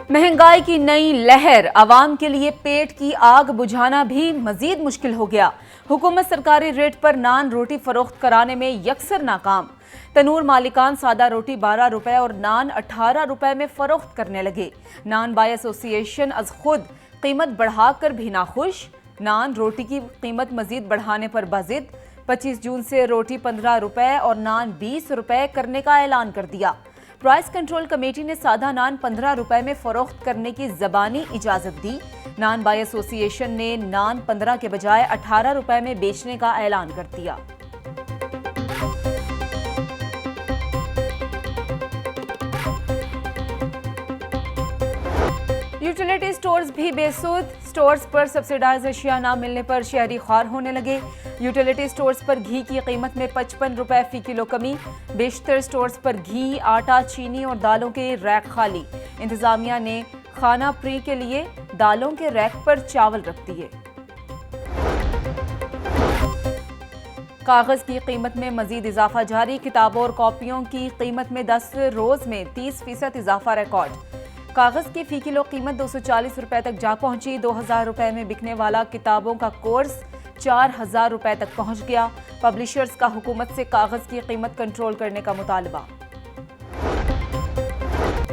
महंगाई की नई लहर आवाम के लिए पेट की आग बुझाना भी मजीद मुश्किल हो गया। हुकूमत सरकारी रेट पर नान रोटी फरोख्त कराने में यकसर नाकाम। तनूर मालिकान सादा रोटी 12 रुपए और नान 18 रुपए में फरोख्त करने लगे। नान बाय एसोसिएशन अज खुद कीमत बढ़ाकर भी नाखुश। नान रोटी की कीमत मजीद बढ़ाने पर बाजिद। 25 जून से रोटी 15 रुपए और नान 20 रुपए करने का ऐलान कर दिया। प्राइस कंट्रोल कमेटी ने सादा नान 15 रुपए में फरोख्त करने की ज़बानी इजाज़त दी। नान बाय एसोसिएशन ने नान 15 के बजाय 18 रुपए में बेचने का ऐलान कर दिया। यूटिलिटी स्टोर्स भी बेसुध। स्टोर्स पर सब्सिडाइज अशिया न मिलने पर शहरी ख्वार होने लगे। यूटिलिटी स्टोर्स पर घी की कीमत में 55 रुपए फी किलो कमी। बेशतर स्टोर्स पर घी, आटा, चीनी और दालों के रैक खाली। इंतजामिया ने खाना प्री के लिए दालों के रैक पर चावल रख दिए। कागज की कीमत में मजीद इजाफा जारी। किताबों और कॉपियों की कीमत में 10 रोज में 30% इजाफा रिकॉर्ड। कागज की फी किलो कीमत 240 रुपए तक जा पहुंची। 2000 रुपए में बिकने वाला किताबों का कोर्स 4000 रुपए तक पहुंच गया। पब्लिशर्स का हुकूमत से कागज की कीमत कंट्रोल करने का मुतालबा।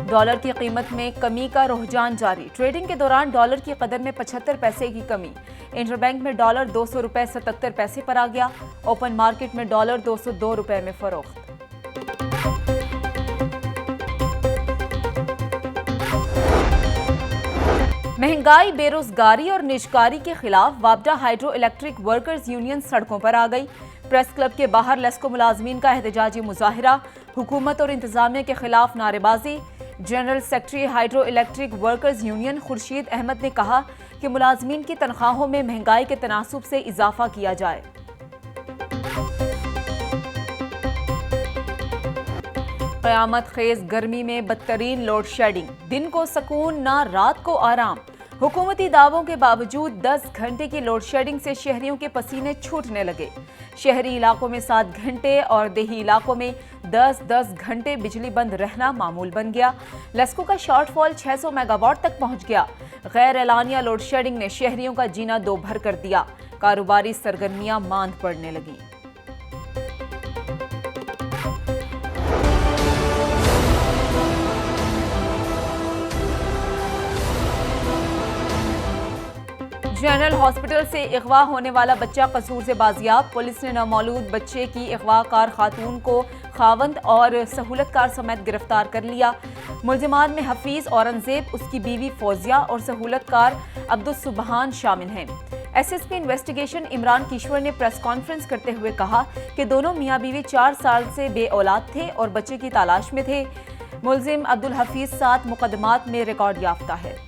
डॉलर की कीमत में कमी का रुझान जारी। ट्रेडिंग के दौरान डॉलर की कदर में 75 पैसे की कमी। इंटरबैंक में डॉलर 200 रुपए 77 पैसे पर आ गया। ओपन मार्केट में डॉलर 202 रुपए में फरोख्त। महंगाई, बेरोजगारी और निजकारी के खिलाफ वापडा हाइड्रो इलेक्ट्रिक वर्कर्स यूनियन सड़कों पर आ गई। प्रेस क्लब के बाहर लेस्को मुलाजमीन का एहतजाजी मुजाहिरा। हुकूमत और इंतजामिया के खिलाफ नारेबाजी। General secretary hydro electric workers union Khurshid Ahmad ने कहा कि मुलाजमीन की तनख्वाहों में महंगाई के तनासुब से इजाफा किया जाए। क़यामत खेज गर्मी में बदतरीन लोड शेडिंग। दिन को सुकून ना रात को आराम। हुकूमती दावों के बावजूद 10 घंटे की लोड शेडिंग से शहरियों के पसीने छूटने लगे। शहरी इलाकों में 7 घंटे और देही इलाकों में 10-10 घंटे बिजली बंद रहना मामूल बन गया। लेस्को का शॉर्टफॉल 600 मेगावाट तक पहुंच गया। गैर एलानिया लोड शेडिंग ने शहरियों का जीना दो भर कर दिया। कारोबारी सरगर्मियां मांद पड़ने लगी। जनरल हॉस्पिटल से अगवा होने वाला बच्चा कसूर से बाजियाब। पुलिस ने नामौलूद बच्चे की अगवाकार खातून को खावंद और सहूलतकार समेत गिरफ्तार कर लिया। मुलजिमान में हफीज औरंगजेब, उसकी बीवी फौजिया और सहूलतकार अब्दुल सुबहान शामिल हैं। एसएसपी इन्वेस्टिगेशन इमरान किश्वर ने प्रेस कॉन्फ्रेंस करते हुए कहा कि दोनों मियाँ बीवी 4 साल से बे औलाद थे और बच्चे की तलाश में थे। मुलजिम अब्दुल हफीज 7 मुकदमात में रिकॉर्ड याफ्ता है।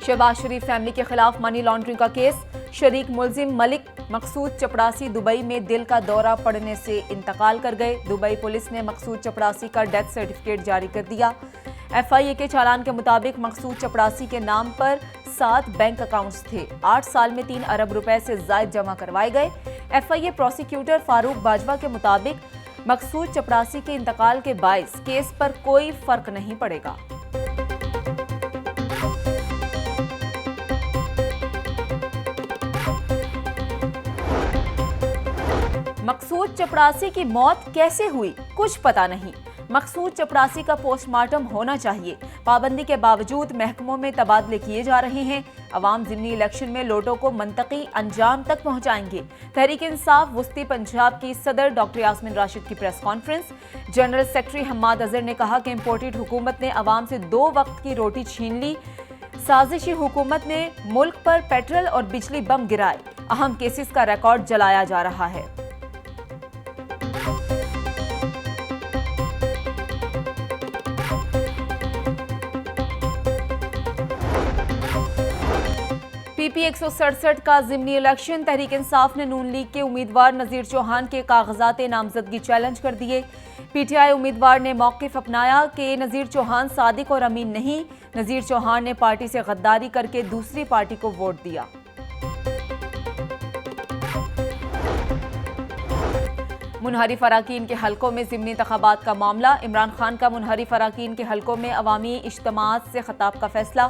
शहबाज शरीफ फैमिली के खिलाफ मनी लॉन्ड्रिंग का केस। शरीक मुलजिम मलिक मकसूद चपड़ासी दुबई में दिल का दौरा पड़ने से इंतकाल कर गए। दुबई पुलिस ने मकसूद चपड़ासी का डेथ सर्टिफिकेट जारी कर दिया। एफआईए के चालान के मुताबिक मकसूद चपड़ासी के नाम पर 7 बैंक अकाउंट्स थे। 8 साल में 3 अरब रुपए से ज्यादा जमा करवाए गए। एफआईए प्रोसिक्यूटर फारूक बाजवा के मुताबिक मकसूद चपड़ासी के इंतकाल के बायस केस पर कोई फर्क नहीं पड़ेगा। मकसूद चपड़ासी की मौत कैसे हुई, कुछ पता नहीं। मकसूद चपड़ासी का पोस्टमार्टम होना चाहिए। पाबंदी के बावजूद महकमों में तबादले किए जा रहे हैं। अवाम ज़िमनी इलेक्शन में लोटों को मंतकी अंजाम तक पहुंचाएंगे। तहरीक इंसाफ वस्ती पंजाब की सदर डॉक्टर यास्मीन राशिद की press conference. General secretary Hammad Azhar ने कहा कि इम्पोर्टेड हुकूमत ने अवाम से 2 वक्त की रोटी छीन ली। साजिशी हुकूमत ने मुल्क पर पेट्रोल और बिजली बम गिराए। अहम केसेस का रिकॉर्ड जलाया जा रहा है। पीपी 167 का ज़िमनी इलेक्शन। तहरीक इंसाफ ने नून लीग के उम्मीदवार नज़ीर चौहान के कागजात नामजदगी चैलेंज कर दिए। पीटीआई उम्मीदवार ने मौक़िफ़ अपनाया कि नज़ीर चौहान सादिक और अमीन नहीं। नज़ीर चौहान ने पार्टी से गद्दारी करके दूसरी पार्टी को वोट दिया। मुनहरिफ अराकीन के हलकों में ज़िमनी इंतखाबात का मामला। इमरान खान का मुनहरिफ अराकीन के हलकों में अवामी इज्तिमाअत से खिताब का फैसला।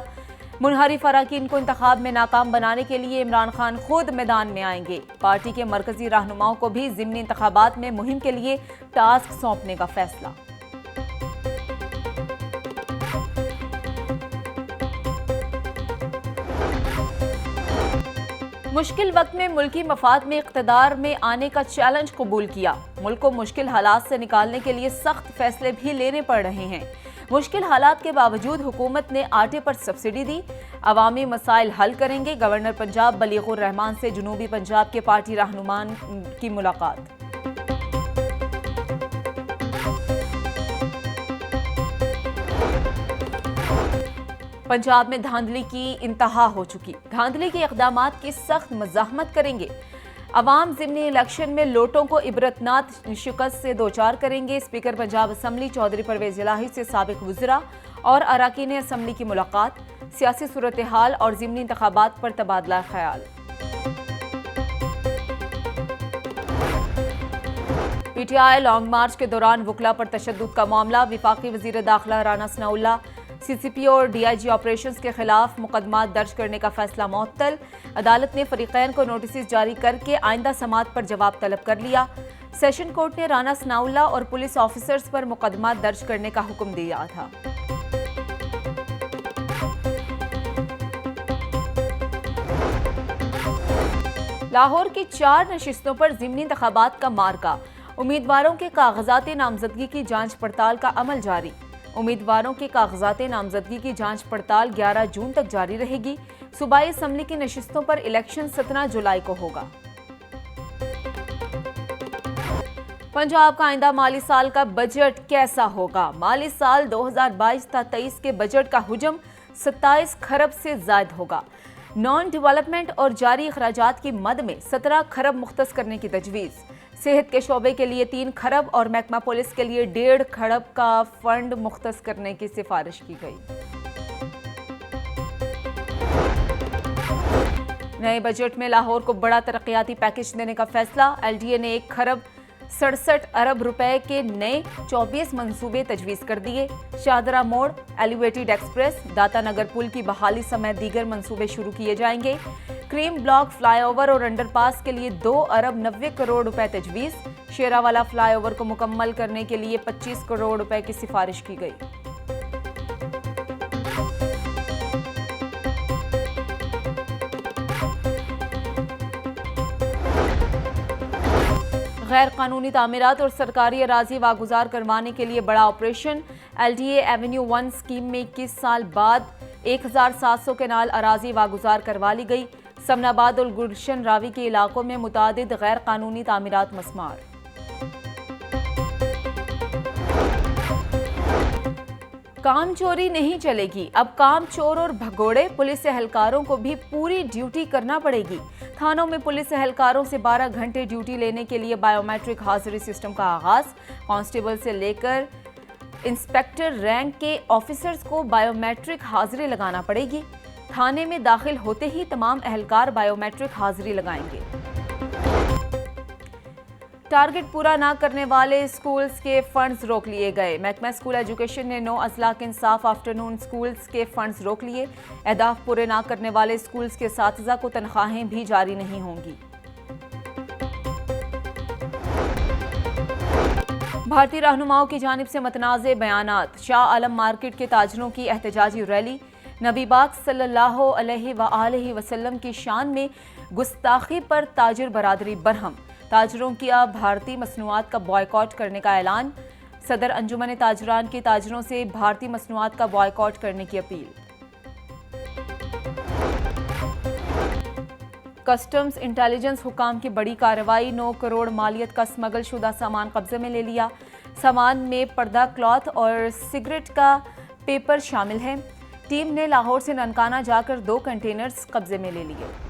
मुनहरिफ अराकीन को इंतखाब में नाकाम बनाने के लिए इमरान खान खुद मैदान में आएंगे। पार्टी के मरकजी रहनुमाओं को भी ज़िमनी इंतखाबात में मुहिम के लिए टास्क सौंपने का फैसला। मुश्किल वक्त में मुल्की मफाद में इक़्तिदार में आने का चैलेंज कबूल किया। मुल्क को मुश्किल हालात से निकालने के लिए सख्त फैसले भी लेने पड़ रहे हैं। मुश्किल हालात के बावजूद हुकूमत ने आटे पर सब्सिडी दी। अवामी मसाइल हल करेंगे। गवर्नर पंजाब बलीगुर रहमान से जनूबी पंजाब के पार्टी रहनुमान की मुलाकात। पंजाब में धांधली की इंतहा हो चुकी। धांधली के इक़दामात की सख्त मज़ाहमत करेंगे। अवाम ज़िमनी इलेक्शन में लोटों को इबरतनाक शिकस्त से दोचार करेंगे। स्पीकर पंजाब असम्बली चौधरी परवेज़ इलाही से साबिक वज़रा और अराकीन असम्बली की मुलाकात। सियासी सूरत हाल और ज़िमनी इंतखाबात पर तबादला ख्याल। पीटीआई लॉन्ग मार्च के दौरान वकला पर तशद्दुद का मामला। विफाकी वज़ीर दाखिला राना सनाउल्लाह सीसीपी और डीआईजी ऑपरेशंस के खिलाफ मुकदमा दर्ज करने का फैसला मुअत्तल। अदालत ने फरीकैन को नोटिस जारी करके आइंदा समाअत पर जवाब तलब कर लिया। सेशन कोर्ट ने राना सनाउल्लाह और पुलिस ऑफिसर्स पर मुकदमा दर्ज करने का हुक्म दिया था। लाहौर की 4 नशिस्तों पर ज़िमनी इंतखाबात का मार्का। उम्मीदवारों के कागजात नामजदगी की जांच पड़ताल का अमल जारी। उम्मीदवारों के कागजात नामजदगी की जांच पड़ताल 11 जून तक जारी रहेगी। सूबाई असम्बली की नशिस्तों पर इलेक्शन 17 जुलाई को होगा। पंजाब का आइंदा माली साल का बजट कैसा होगा? माली साल 2022-23 के बजट का हुजम 27 खरब से ज्यादा होगा। नॉन डेवलपमेंट और जारी अखराजात की मद में 17 खरब मुख्तस करने की तजवीज़। सेहत के शोबे के लिए 3 खरब और महकमा पुलिस के लिए 1.5 खरब का फंड मुख्तस करने की सिफारिश की गई। नए बजट में लाहौर को बड़ा तरक्याती पैकेज देने का फैसला। एलडीए ने 1 खरब 67 अरब रुपए के नए 24 मंसूबे तजवीज़ कर दिए। शाहदरा मोड़, एलिवेटेड एक्सप्रेस, दाता नगर पुल की बहाली समेत दीगर मंसूबे शुरू किए जाएंगे। क्रीम ब्लॉक फ्लाईओवर और अंडरपास के लिए 2 अरब 90 करोड़ रुपए तजवीज़। शेरावाला फ्लाईओवर को मुकम्मल करने के लिए 25 करोड़ रुपए की सिफारिश की गई। गैर कानूनी तामीरात और सरकारी अराजी वागुजार करवाने के लिए बड़ा ऑपरेशन। एलडीए एवेन्यू 1 स्कीम में 21 साल बाद 1700 केनाल अराजी वागुजार करवा ली गई। समनाबाद और गुलशन रावी के इलाकों में मुतादिद गैर कानूनी तामीरात मस्मार। काम चोरी नहीं चलेगी। अब काम चोर और भगोड़े पुलिस एहलकारों को भी पूरी ड्यूटी करना पड़ेगी। थानों में पुलिस एहलकारों से 12 घंटे ड्यूटी लेने के लिए बायोमेट्रिक हाजिरी सिस्टम का आगाज। कांस्टेबल से लेकर इंस्पेक्टर रैंक के ऑफिसर्स को बायोमेट्रिक हाजिरी लगाना पड़ेगी। थाने में दाखिल होते ही तमाम एहलकार बायोमेट्रिक हाजिरी लगाएंगे। टारगेट पूरा ना करने वाले स्कूल्स के फंड्स रोक लिए गए। महकमा स्कूल एजुकेशन ने 9 अजला के इंसाफ आफ्टरनून स्कूल्स के फंड्स रोक लिए। अहदाफ पूरे ना करने वाले स्कूल्स के असातिज़ा को तनख्वाहें भी जारी नहीं होंगी। भारतीय रहनुमाओं की जानिब से मतनाज़े बयानात। शाह आलम मार्केट के ताजरों की एहतजाजी रैली। नबी पाक सल्लल्लाहु अलैहि वसल्लम की शान में गुस्ताखी पर ताजिर बरादरी बरहम। ताजरों की भारतीय मसनूआत का बॉयकॉट करने का ऐलान। सदर अंजुमन ताजरान की ताजरों से भारतीय मसनूआत का बॉयकॉट करने की अपील। कस्टम्स इंटेलिजेंस हुकाम की बड़ी कार्रवाई। 9 करोड़ मालियत का स्मगल शुदा सामान कब्जे में ले लिया। सामान में पर्दा, क्लॉथ और सिगरेट का पेपर शामिल है। टीम ने लाहौर से ननकाना जाकर 2 कंटेनर्स कब्जे में ले लिए।